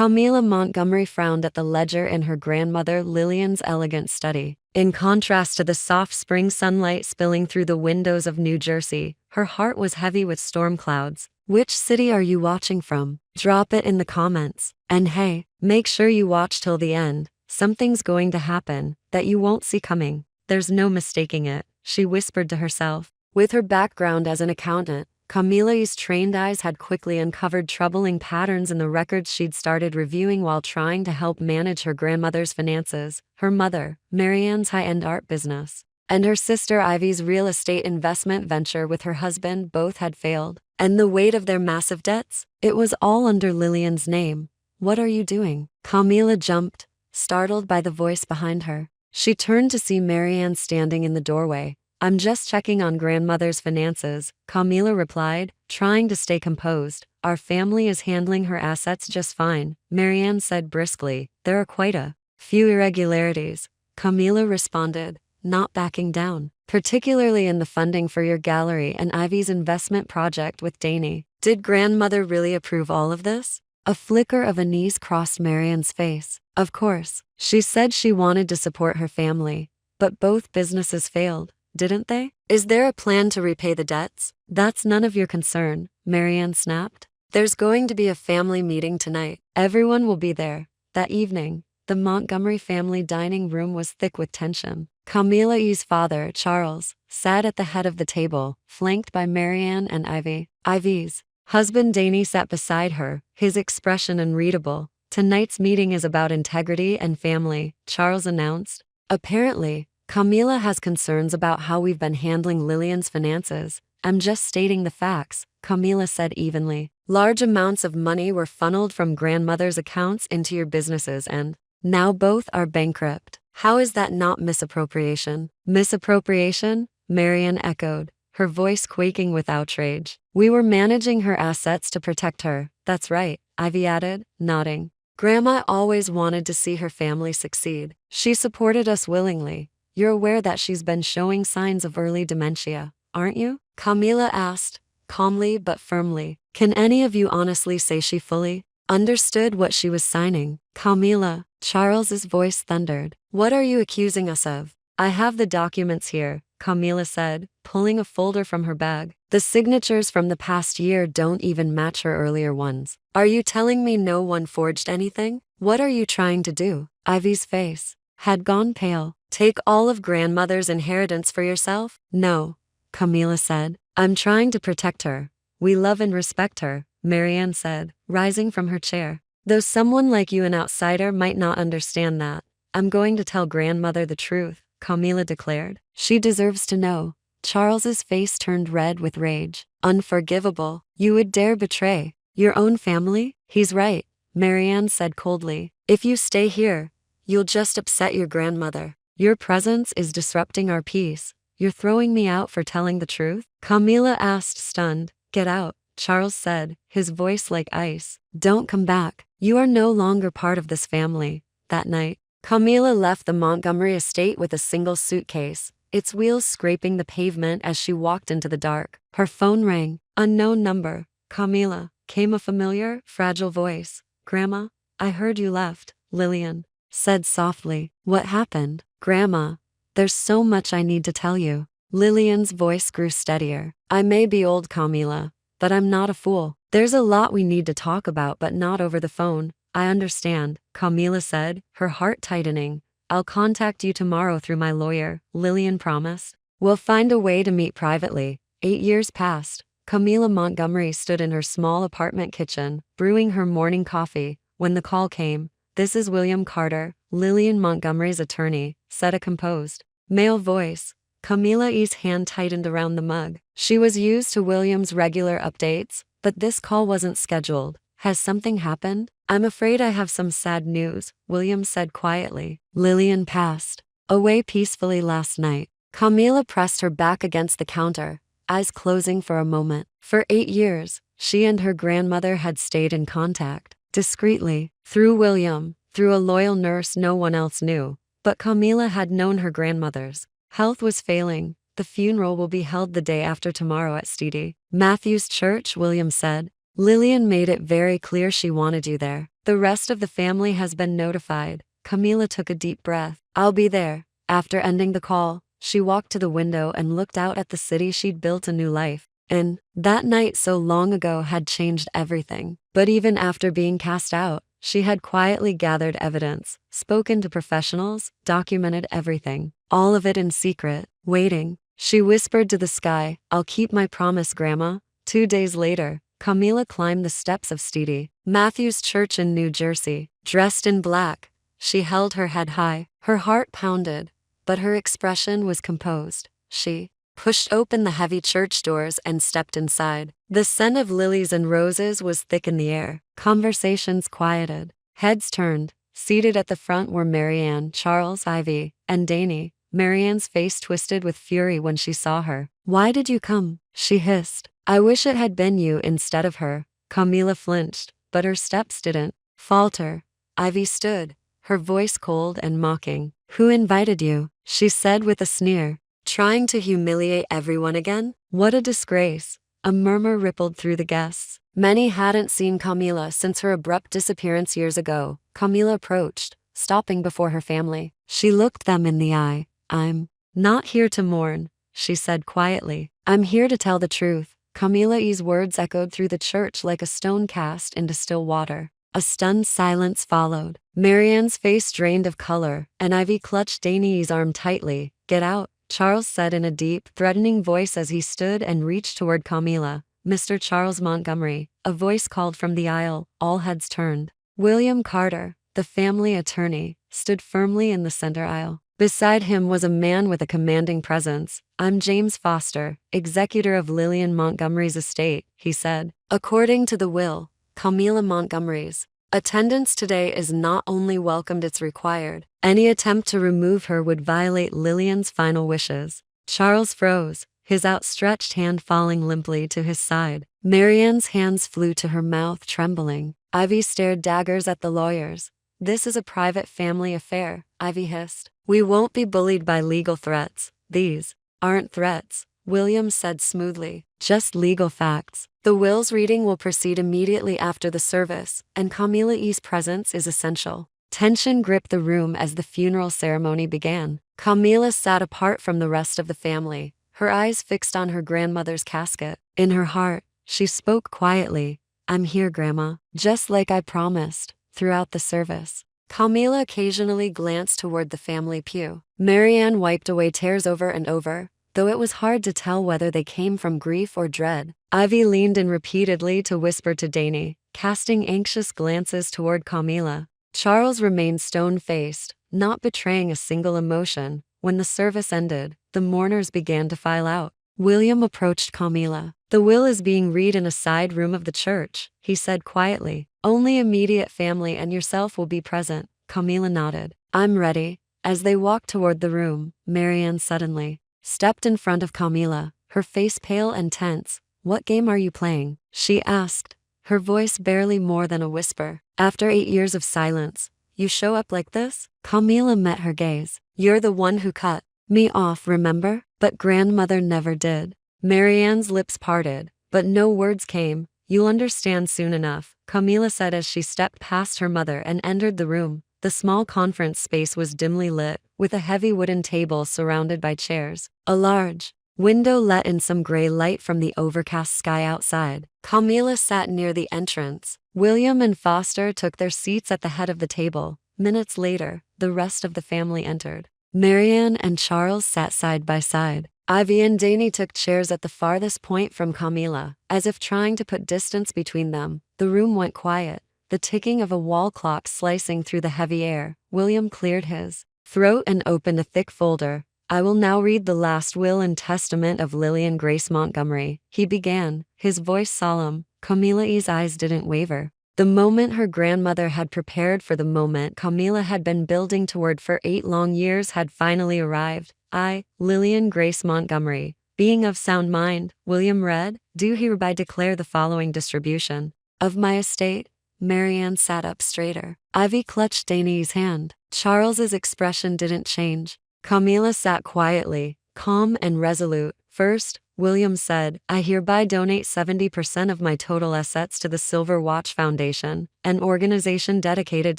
Camila Montgomery frowned at the ledger in her grandmother Lillian's elegant study. In contrast to the soft spring sunlight spilling through the windows of New Jersey, her heart was heavy with storm clouds. Which city are you watching from? Drop it in the comments. And hey, make sure you watch till the end. Something's going to happen that you won't see coming. There's no mistaking it, she whispered to herself. With her background as an accountant, Camila's trained eyes had quickly uncovered troubling patterns in the records she'd started reviewing while trying to help manage her grandmother's finances, her mother, Marianne's high-end art business, and her sister Ivy's real estate investment venture with her husband both had failed. And the weight of their massive debts? It was all under Lillian's name. What are you doing? Camila jumped, startled by the voice behind her. She turned to see Marianne standing in the doorway. I'm just checking on grandmother's finances, Camila replied, trying to stay composed. Our family is handling her assets just fine, Marianne said briskly. There are quite a few irregularities, Camila responded, not backing down, particularly in the funding for your gallery and Ivy's investment project with Danny. Did grandmother really approve all of this? A flicker of unease crossed Marianne's face. Of course, she said she wanted to support her family, but both businesses failed. Didn't they? Is there a plan to repay the debts? That's none of your concern, Marianne snapped. There's going to be a family meeting tonight. Everyone will be there. That evening, the Montgomery family dining room was thick with tension. Camila's father, Charles, sat at the head of the table, flanked by Marianne and Ivy. Ivy's husband Danny sat beside her, his expression unreadable. Tonight's meeting is about integrity and family, Charles announced. Apparently, Camila has concerns about how we've been handling Lillian's finances. I'm just stating the facts, Camila said evenly. Large amounts of money were funneled from grandmother's accounts into your businesses and now both are bankrupt. How is that not misappropriation? Misappropriation? Marianne echoed, her voice quaking with outrage. We were managing her assets to protect her. That's right, Ivy added, nodding. Grandma always wanted to see her family succeed. She supported us willingly. You're aware that she's been showing signs of early dementia, aren't you? Camila asked, calmly but firmly. Can any of you honestly say she fully understood what she was signing? Camila, Charles's voice thundered. What are you accusing us of? I have the documents here, Camila said, pulling a folder from her bag. The signatures from the past year don't even match her earlier ones. Are you telling me no one forged anything? What are you trying to do? Ivy's face had gone pale. Take all of grandmother's inheritance for yourself? No, Camila said. I'm trying to protect her. We love and respect her, Marianne said, rising from her chair. Though someone like you, an outsider, might not understand that, I'm going to tell grandmother the truth, Camila declared. She deserves to know. Charles's face turned red with rage. Unforgivable. You would dare betray your own family? He's right, Marianne said coldly. If you stay here, you'll just upset your grandmother. Your presence is disrupting our peace. You're throwing me out for telling the truth? Camila asked, stunned. Get out, Charles said, his voice like ice. Don't come back. You are no longer part of this family. That night, Camila left the Montgomery estate with a single suitcase, its wheels scraping the pavement as she walked into the dark. Her phone rang. Unknown number. Camila, came a familiar, fragile voice. Grandma, I heard you left, Lillian said softly. What happened? Grandma, there's so much I need to tell you. Lillian's voice grew steadier. I may be old, Camila, but I'm not a fool. There's a lot we need to talk about, but not over the phone. I understand, Camila said, her heart tightening. I'll contact you tomorrow through my lawyer, Lillian promised. We'll find a way to meet privately. 8 years passed. Camila Montgomery stood in her small apartment kitchen, brewing her morning coffee, when the call came. This is William Carter, Lillian Montgomery's attorney, said a composed, male voice. Camila's hand tightened around the mug. She was used to William's regular updates, but this call wasn't scheduled. Has something happened? I'm afraid I have some sad news, William said quietly. Lillian passed away peacefully last night. Camila pressed her back against the counter, eyes closing for a moment. For 8 years, she and her grandmother had stayed in contact, discreetly, through William, through a loyal nurse no one else knew. But Camila had known her grandmother's health was failing. The funeral will be held the day after tomorrow at St. Matthew's Church, William said. Lillian made it very clear she wanted you there. The rest of the family has been notified. Camila took a deep breath. I'll be there. After ending the call, she walked to the window and looked out at the city she'd built a new life. And that night so long ago had changed everything. But even after being cast out, she had quietly gathered evidence, spoken to professionals, documented everything. All of it in secret, waiting. She whispered to the sky, I'll keep my promise, Grandma. 2 days later, Camila climbed the steps of St. Matthew's Church in New Jersey. Dressed in black, she held her head high. Her heart pounded, but her expression was composed. She pushed open the heavy church doors and stepped inside. The scent of lilies and roses was thick in the air. Conversations quieted. Heads turned. Seated at the front were Marianne, Charles, Ivy, and Danny. Marianne's face twisted with fury when she saw her. Why did you come? She hissed. I wish it had been you instead of her. Camila flinched, but her steps didn't falter. Ivy stood, her voice cold and mocking. Who invited you? She said with a sneer. Trying to humiliate everyone again? What a disgrace. A murmur rippled through the guests. Many hadn't seen Camila since her abrupt disappearance years ago. Camila approached, stopping before her family. She looked them in the eye. I'm not here to mourn, she said quietly. I'm here to tell the truth. Camila's words echoed through the church like a stone cast into still water. A stunned silence followed. Marianne's face drained of color, and Ivy clutched Danny's arm tightly. Get out, Charles said in a deep, threatening voice as he stood and reached toward Camila. Mr. Charles Montgomery, a voice called from the aisle. All heads turned. William Carter, the family attorney, stood firmly in the center aisle. Beside him was a man with a commanding presence. I'm James Foster, executor of Lillian Montgomery's estate, he said. According to the will, Camila Montgomery's attendance today is not only welcomed, it's required. Any attempt to remove her would violate Lillian's final wishes. Charles froze, his outstretched hand falling limply to his side. Marianne's hands flew to her mouth, trembling. Ivy stared daggers at the lawyers. This is a private family affair, Ivy hissed. We won't be bullied by legal threats. These aren't threats, William said smoothly. Just legal facts. The will's reading will proceed immediately after the service, and Camila's presence is essential. Tension gripped the room as the funeral ceremony began. Camila sat apart from the rest of the family, her eyes fixed on her grandmother's casket. In her heart, she spoke quietly. I'm here, Grandma, just like I promised. Throughout the service, Camila occasionally glanced toward the family pew. Marianne wiped away tears over and over, though it was hard to tell whether they came from grief or dread. Ivy leaned in repeatedly to whisper to Danny, casting anxious glances toward Camila. Charles remained stone-faced, not betraying a single emotion. When the service ended, the mourners began to file out. William approached Camila. The will is being read in a side room of the church, he said quietly. Only immediate family and yourself will be present. Camila nodded. I'm ready. As they walked toward the room, Marianne suddenly stepped in front of Camila, her face pale and tense. What game are you playing? She asked, her voice barely more than a whisper. After 8 years of silence, you show up like this? Camila met her gaze. You're the one who cut me off, remember? But grandmother never did. Marianne's lips parted, but no words came. You'll understand soon enough, Camila said as she stepped past her mother and entered the room. The small conference space was dimly lit, with a heavy wooden table surrounded by chairs. A large window let in some gray light from the overcast sky outside. Camila sat near the entrance. William and Foster took their seats at the head of the table. Minutes later, the rest of the family entered. Marianne and Charles sat side by side. Ivy and Danny took chairs at the farthest point from Camila, as if trying to put distance between them. The room went quiet, the ticking of a wall clock slicing through the heavy air. William cleared his throat and opened a thick folder. I will now read the last will and testament of Lillian Grace Montgomery, he began, his voice solemn. Camila's eyes didn't waver. The moment her grandmother had prepared for, the moment Camila had been building toward for 8 long years, had finally arrived. I, Lillian Grace Montgomery, being of sound mind, William read, do hereby declare the following distribution of my estate. Marianne sat up straighter. Ivy clutched Danny's hand. Charles's expression didn't change. Camila sat quietly, calm and resolute. First, William said, I hereby donate 70% of my total assets to the Silver Watch Foundation, an organization dedicated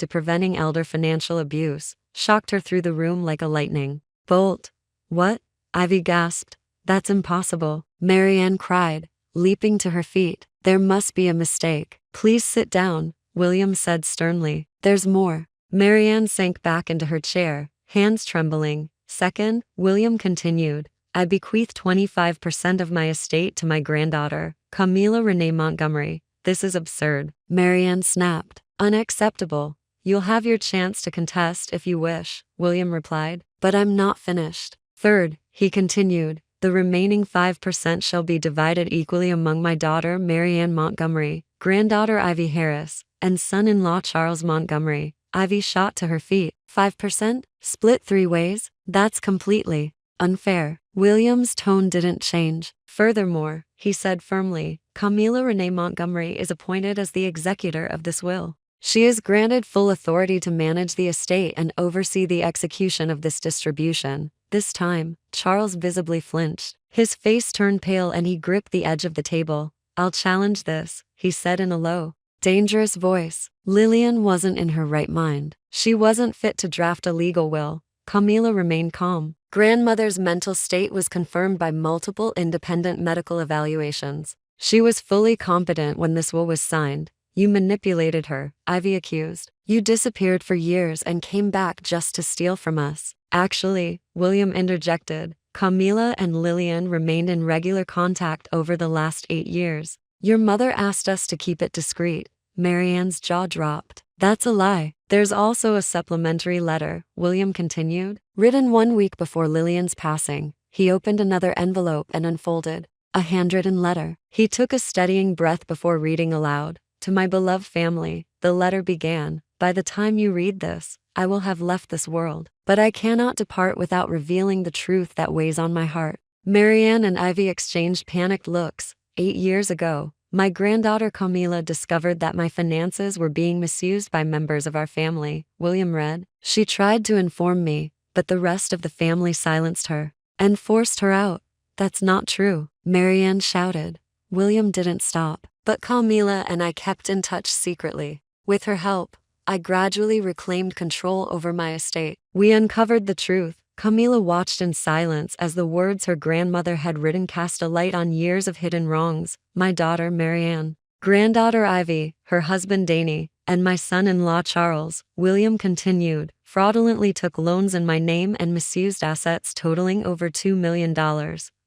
to preventing elder financial abuse. Shocked her through the room like a lightning bolt. What? Ivy gasped. That's impossible. Marianne cried, leaping to her feet. There must be a mistake. Please sit down, William said sternly. There's more. Marianne sank back into her chair, hands trembling. Second, William continued, I bequeath 25% of my estate to my granddaughter, Camila Renee Montgomery. This is absurd. Marianne snapped. Unacceptable. You'll have your chance to contest if you wish, William replied. But I'm not finished. Third, he continued, the remaining 5% shall be divided equally among my daughter Marianne Montgomery, granddaughter Ivy Harris, and son-in-law Charles Montgomery. Ivy shot to her feet. 5%? Split 3 ways? That's completely unfair. William's tone didn't change. Furthermore, he said firmly, Camila Renee Montgomery is appointed as the executor of this will. She is granted full authority to manage the estate and oversee the execution of this distribution. This time, Charles visibly flinched. His face turned pale and he gripped the edge of the table. I'll challenge this, he said in a low, dangerous voice. Lillian wasn't in her right mind. She wasn't fit to draft a legal will. Camila remained calm. Grandmother's mental state was confirmed by multiple independent medical evaluations. She was fully competent when this will was signed. You manipulated her, Ivy accused. You disappeared for years and came back just to steal from us. Actually, William interjected, Camila and Lillian remained in regular contact over the last 8 years. Your mother asked us to keep it discreet. Marianne's jaw dropped. That's a lie. There's also a supplementary letter, William continued, written 1 week before Lillian's passing. He opened another envelope and unfolded a handwritten letter. He took a steadying breath before reading aloud. To my beloved family, the letter began, by the time you read this, I will have left this world, but I cannot depart without revealing the truth that weighs on my heart. Marianne and Ivy exchanged panicked looks. 8 years ago, my granddaughter Camila discovered that my finances were being misused by members of our family, William read. She tried to inform me, but the rest of the family silenced her and forced her out. That's not true, Marianne shouted. William didn't stop, but Camila and I kept in touch secretly. With her help, I gradually reclaimed control over my estate. We uncovered the truth. Camila watched in silence as the words her grandmother had written cast a light on years of hidden wrongs. My daughter Marianne, granddaughter Ivy, her husband Danny, and my son-in-law Charles, William continued, fraudulently took loans in my name and misused assets totaling over $2 million.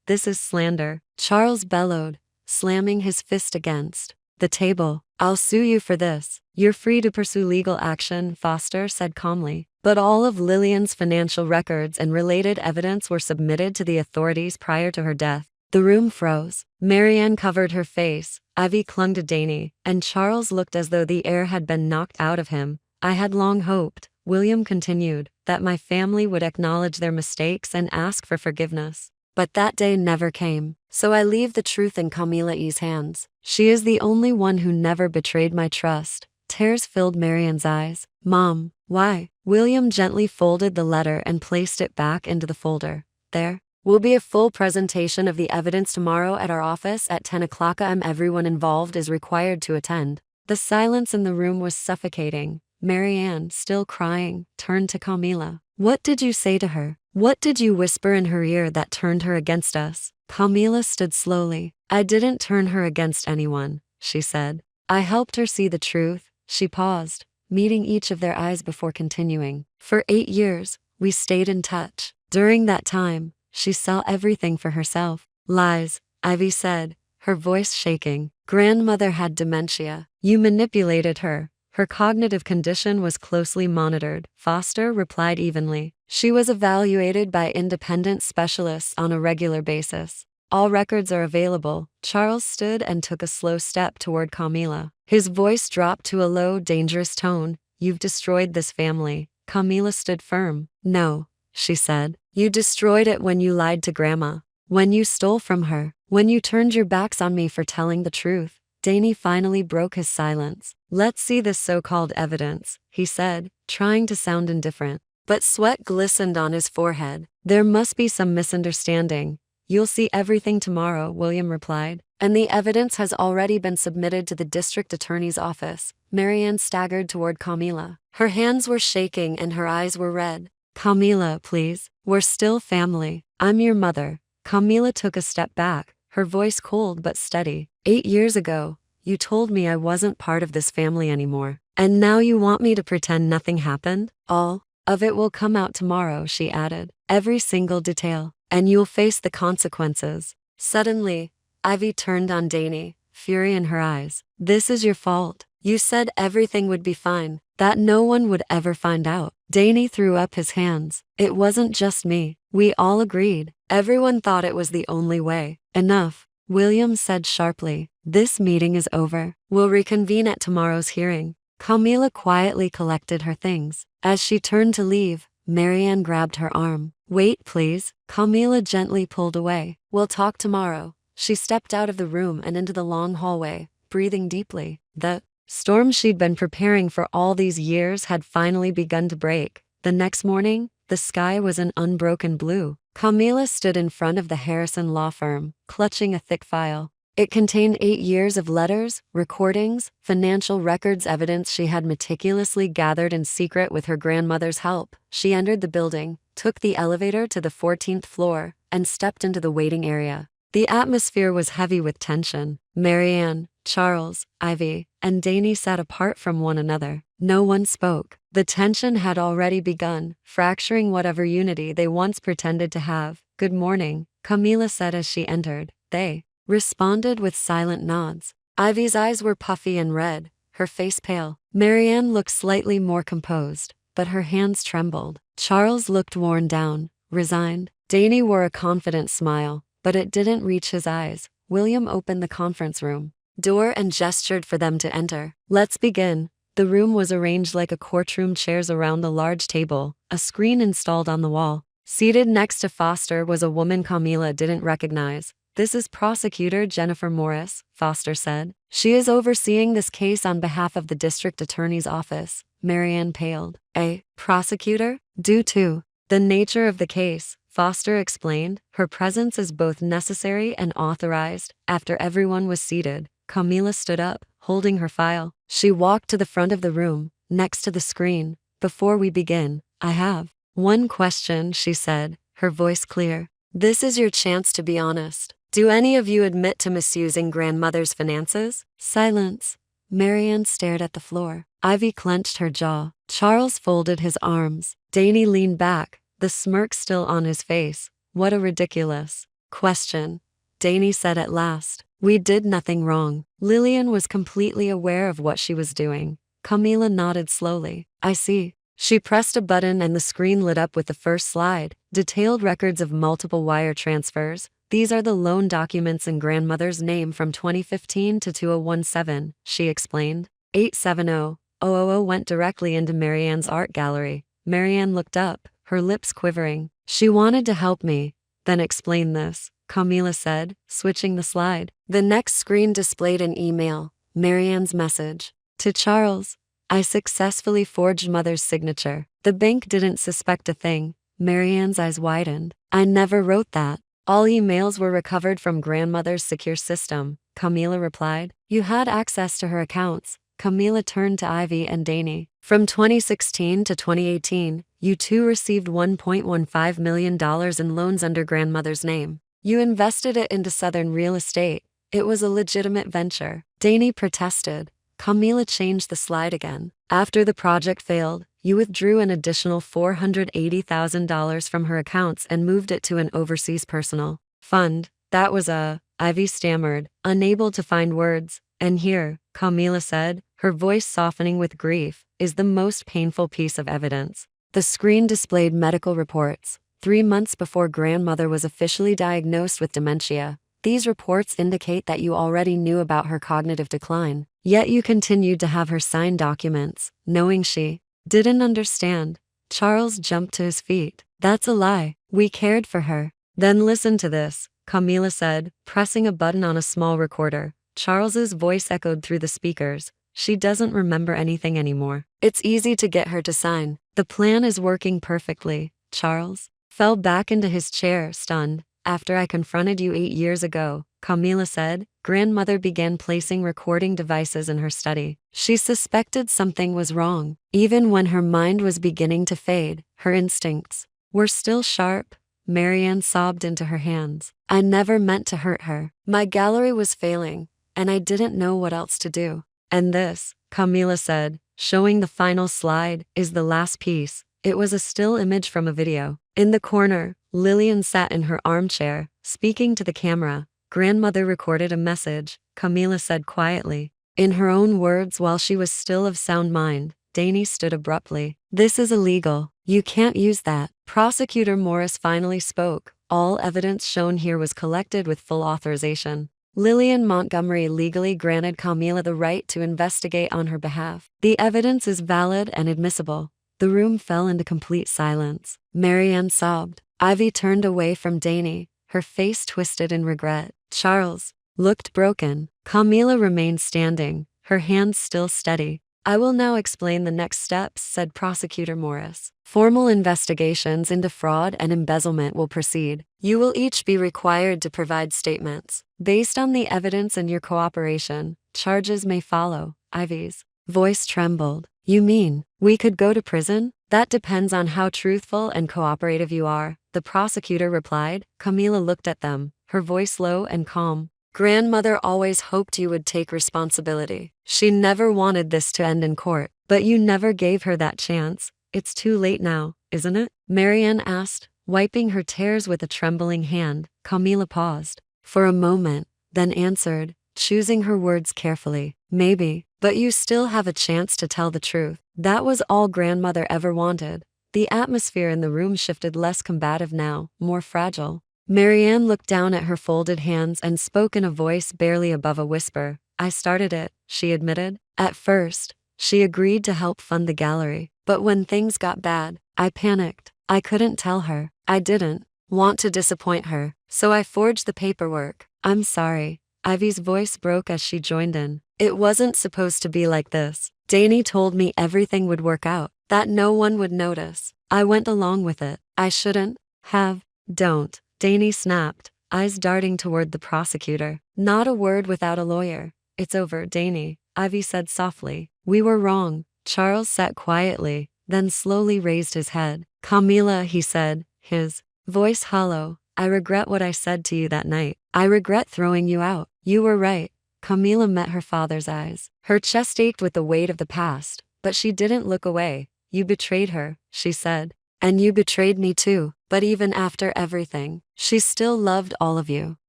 This is slander, Charles bellowed, slamming his fist against the table. I'll sue you for this. You're free to pursue legal action, Foster said calmly. But all of Lillian's financial records and related evidence were submitted to the authorities prior to her death. The room froze. Marianne covered her face, Ivy clung to Danny, and Charles looked as though the air had been knocked out of him. I had long hoped, William continued, that my family would acknowledge their mistakes and ask for forgiveness. But that day never came. So I leave the truth in Camila E's hands. She is the only one who never betrayed my trust. Tears filled Marianne's eyes. Mom, why? William gently folded the letter and placed it back into the folder. There will be a full presentation of the evidence tomorrow at our office at 10 o'clock am. Everyone involved is required to attend. The silence in the room was suffocating. Marianne, still crying, turned to Camila. What did you say to her? What did you whisper in her ear that turned her against us? Camila stood slowly. I didn't turn her against anyone, she said. I helped her see the truth. She paused, meeting each of their eyes before continuing. For 8 years, we stayed in touch. During that time, she saw everything for herself. Lies, Ivy said, her voice shaking. Grandmother had dementia. You manipulated her. Her cognitive condition was closely monitored, Foster replied evenly. She was evaluated by independent specialists on a regular basis. All records are available. Charles stood and took a slow step toward Camila. His voice dropped to a low, dangerous tone. You've destroyed this family. Camila stood firm. No, she said. You destroyed it when you lied to Grandma. When you stole from her. When you turned your backs on me for telling the truth. Danny finally broke his silence. Let's see this so-called evidence, he said, trying to sound indifferent. But sweat glistened on his forehead. There must be some misunderstanding. You'll see everything tomorrow, William replied. And the evidence has already been submitted to the district attorney's office. Marianne staggered toward Camila. Her hands were shaking and her eyes were red. Camila, please. We're still family. I'm your mother. Camila took a step back, her voice cold but steady. 8 years ago, you told me I wasn't part of this family anymore. And now you want me to pretend nothing happened? All of it will come out tomorrow, she added. Every single detail. And you'll face the consequences. Suddenly, Ivy turned on Danny, fury in her eyes. This is your fault. You said everything would be fine, that no one would ever find out. Danny threw up his hands. It wasn't just me. We all agreed. Everyone thought it was the only way. Enough, William said sharply. This meeting is over. We'll reconvene at tomorrow's hearing. Camila quietly collected her things. As she turned to leave, Marianne grabbed her arm. Wait, please. Camila gently pulled away. We'll talk tomorrow. She stepped out of the room and into the long hallway, breathing deeply. The storm she'd been preparing for all these years had finally begun to break. The next morning, the sky was an unbroken blue. Camila stood in front of the Harrison law firm, clutching a thick file. It contained 8 years of letters, recordings, financial records, evidence she had meticulously gathered in secret with her grandmother's help. She entered the building, took the elevator to the 14th floor, and stepped into the waiting area. The atmosphere was heavy with tension. Marianne, Charles, Ivy, and Danny sat apart from one another. No one spoke. The tension had already begun, fracturing whatever unity they once pretended to have. Good morning, Camila said as she entered. They responded with silent nods. Ivy's eyes were puffy and red, her face pale. Marianne looked slightly more composed, but her hands trembled. Charles looked worn down, resigned. Danny wore a confident smile, but it didn't reach his eyes. William opened the conference room door and gestured for them to enter. Let's begin. The room was arranged like a courtroom, chairs around a large table, a screen installed on the wall. Seated next to Foster was a woman Camila didn't recognize. This is Prosecutor Jennifer Morris, Foster said. She is overseeing this case on behalf of the district attorney's office. Marianne paled. A prosecutor? Due to the nature of the case, Foster explained, her presence is both necessary and authorized. After everyone was seated, Camila stood up, holding her file. She walked to the front of the room, next to the screen. Before we begin, I have one question, she said, her voice clear. This is your chance to be honest. Do any of you admit to misusing grandmother's finances? Silence. Marianne stared at the floor. Ivy clenched her jaw. Charles folded his arms. Danny leaned back, the smirk still on his face. What a ridiculous question, Danny said at last. We did nothing wrong. Lillian was completely aware of what she was doing. Camila nodded slowly. I see. She pressed a button and the screen lit up with the first slide. Detailed records of multiple wire transfers. These are the loan documents in grandmother's name from 2015 to 2017, she explained. 870,000 went directly into Marianne's art gallery. Marianne looked up, her lips quivering. She wanted to help me, then explain this, Camila said, switching the slide. The next screen displayed an email. Marianne's message. To Charles, I successfully forged mother's signature. The bank didn't suspect a thing. Marianne's eyes widened. I never wrote that. All emails were recovered from grandmother's secure system, Camila replied. You had access to her accounts. Camila turned to Ivy and Danny. From 2016 to 2018, you two received $1.15 million in loans under grandmother's name. You invested it into Southern real estate. It was a legitimate venture. Danny protested. Camila changed the slide again. After the project failed, you withdrew an additional $480,000 from her accounts and moved it to an overseas personal fund. That was Ivy stammered, unable to find words. And here, Camila said, her voice softening with grief, is the most painful piece of evidence. The screen displayed medical reports. 3 months before grandmother was officially diagnosed with dementia. These reports indicate that you already knew about her cognitive decline. Yet you continued to have her sign documents, knowing she didn't understand. Charles jumped to his feet. That's a lie. We cared for her. Then listen to this, Camila said, pressing a button on a small recorder. Charles's voice echoed through the speakers. She doesn't remember anything anymore. It's easy to get her to sign. The plan is working perfectly. Charles fell back into his chair, stunned. After I confronted you 8 years ago, Camila said, grandmother began placing recording devices in her study. She suspected something was wrong. Even when her mind was beginning to fade, her instincts were still sharp. Marianne sobbed into her hands. I never meant to hurt her. My gallery was failing, and I didn't know what else to do. And this, Camila said, showing the final slide, is the last piece. It was a still image from a video. In the corner, Lillian sat in her armchair, speaking to the camera. Grandmother recorded a message, Camila said quietly. In her own words, while she was still of sound mind, Danny stood abruptly. This is illegal. You can't use that. Prosecutor Morris finally spoke. All evidence shown here was collected with full authorization. Lillian Montgomery legally granted Camila the right to investigate on her behalf. The evidence is valid and admissible. The room fell into complete silence. Marianne sobbed. Ivy turned away from Danny, her face twisted in regret. Charles looked broken. Camila remained standing, her hands still steady. I will now explain the next steps, said Prosecutor Morris. Formal investigations into fraud and embezzlement will proceed. You will each be required to provide statements. Based on the evidence and your cooperation, charges may follow. Ivy's voice trembled. You mean, we could go to prison? That depends on how truthful and cooperative you are, the prosecutor replied. Camila looked at them, her voice low and calm. Grandmother always hoped you would take responsibility. She never wanted this to end in court, but you never gave her that chance. It's too late now, isn't it? Marianne asked, wiping her tears with a trembling hand. Camila paused for a moment, then answered, choosing her words carefully. Maybe, but you still have a chance to tell the truth. That was all grandmother ever wanted. The atmosphere in the room shifted, less combative now, more fragile. Marianne looked down at her folded hands and spoke in a voice barely above a whisper. I started it, she admitted. At first, she agreed to help fund the gallery, but when things got bad, I panicked. I couldn't tell her. I didn't want to disappoint her, so I forged the paperwork. I'm sorry. Ivy's voice broke as she joined in. It wasn't supposed to be like this. Danny told me everything would work out, that no one would notice. I went along with it. I shouldn't have. Don't. Danny snapped, eyes darting toward the prosecutor. Not a word without a lawyer. It's over, Danny, Ivy said softly. We were wrong. Charles sat quietly, then slowly raised his head. Camila, he said, his voice hollow. I regret what I said to you that night. I regret throwing you out. You were right. Camila met her father's eyes. Her chest ached with the weight of the past, but she didn't look away. You betrayed her, she said. And you betrayed me too. But even after everything, she still loved all of you.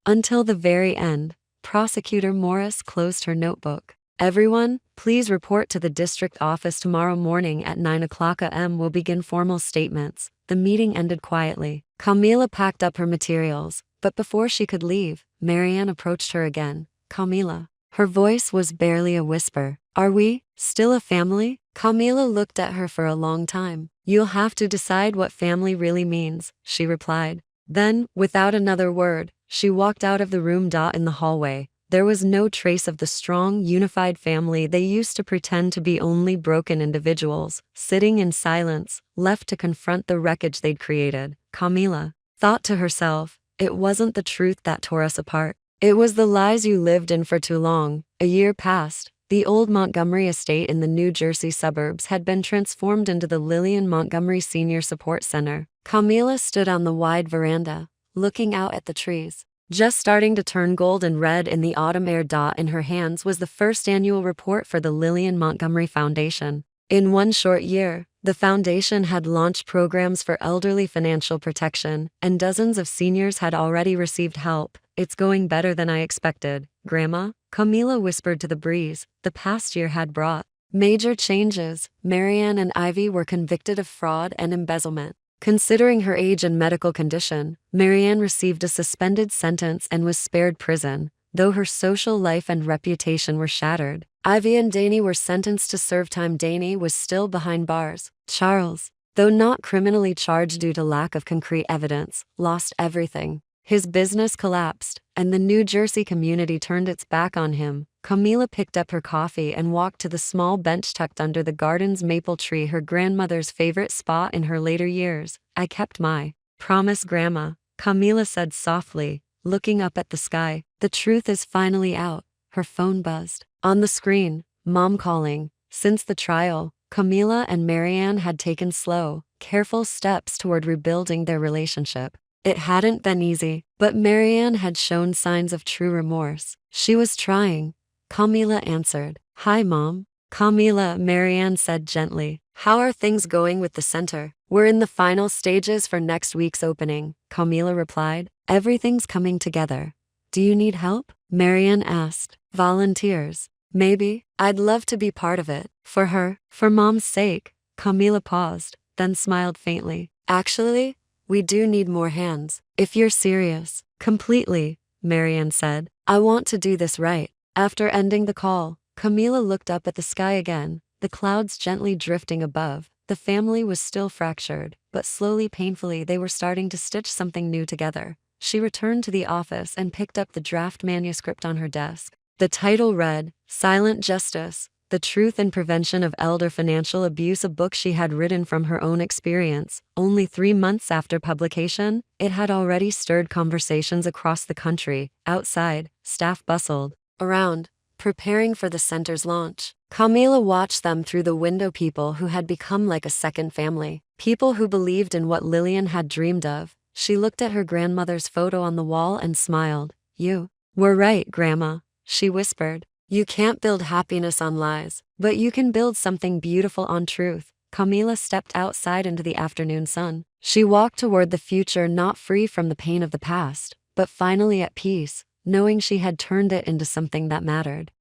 Until the very end. Prosecutor Morris closed her notebook. Everyone, please report to the district office tomorrow morning at 9 o'clock a.m. We'll begin formal statements. The meeting ended quietly. Camila packed up her materials, but before she could leave, Marianne approached her again. Camila. Her voice was barely a whisper. Are we still a family? Camila looked at her for a long time. You'll have to decide what family really means, she replied. Then, without another word, she walked out of the room. In the hallway, there was no trace of the strong, unified family they used to pretend to be, only broken individuals, sitting in silence, left to confront the wreckage they'd created. Camila thought to herself, it wasn't the truth that tore us apart. It was the lies you lived in for too long. A year passed. The old Montgomery estate in the New Jersey suburbs had been transformed into the Lillian Montgomery Senior Support Center. Camila stood on the wide veranda, looking out at the trees, just starting to turn gold and red in the autumn air. In her hands was the first annual report for the Lillian Montgomery Foundation. In one short year, the foundation had launched programs for elderly financial protection, and dozens of seniors had already received help. It's going better than I expected, Grandma, Camila whispered to the breeze. The past year had brought major changes. Marianne and Ivy were convicted of fraud and embezzlement. Considering her age and medical condition, Marianne received a suspended sentence and was spared prison, though her social life and reputation were shattered. Ivy and Danny were sentenced to serve time. Danny was still behind bars. Charles, though not criminally charged due to lack of concrete evidence, lost everything. His business collapsed, and the New Jersey community turned its back on him. Camila picked up her coffee and walked to the small bench tucked under the garden's maple tree, her grandmother's favorite spot in her later years. I kept my promise, Grandma, Camila said softly, looking up at the sky. The truth is finally out. Her phone buzzed. On the screen, Mom calling. Since the trial, Camila and Marianne had taken slow, careful steps toward rebuilding their relationship. It hadn't been easy, but Marianne had shown signs of true remorse. She was trying. Camila answered. Hi, Mom. Camila, Marianne said gently. How are things going with the center? We're in the final stages for next week's opening, Camila replied. Everything's coming together. Do you need help? Marianne asked. Volunteers. Maybe. I'd love to be part of it. For her, for Mom's sake. Camila paused, then smiled faintly. Actually, we do need more hands. If you're serious. Completely, Marianne said. I want to do this right. After ending the call, Camila looked up at the sky again, the clouds gently drifting above. The family was still fractured, but slowly, painfully, they were starting to stitch something new together. She returned to the office and picked up the draft manuscript on her desk. The title read, Silent Justice, The Truth and Prevention of Elder Financial Abuse, a book she had written from her own experience. Only 3 months after publication, it had already stirred conversations across the country. Outside, staff bustled around, preparing for the center's launch. Camila watched them through the window, people who had become like a second family, people who believed in what Lillian had dreamed of. She looked at her grandmother's photo on the wall and smiled. You were right, Grandma, she whispered. You can't build happiness on lies, but you can build something beautiful on truth. Camila stepped outside into the afternoon sun. She walked toward the future, not free from the pain of the past, but finally at peace, knowing she had turned it into something that mattered.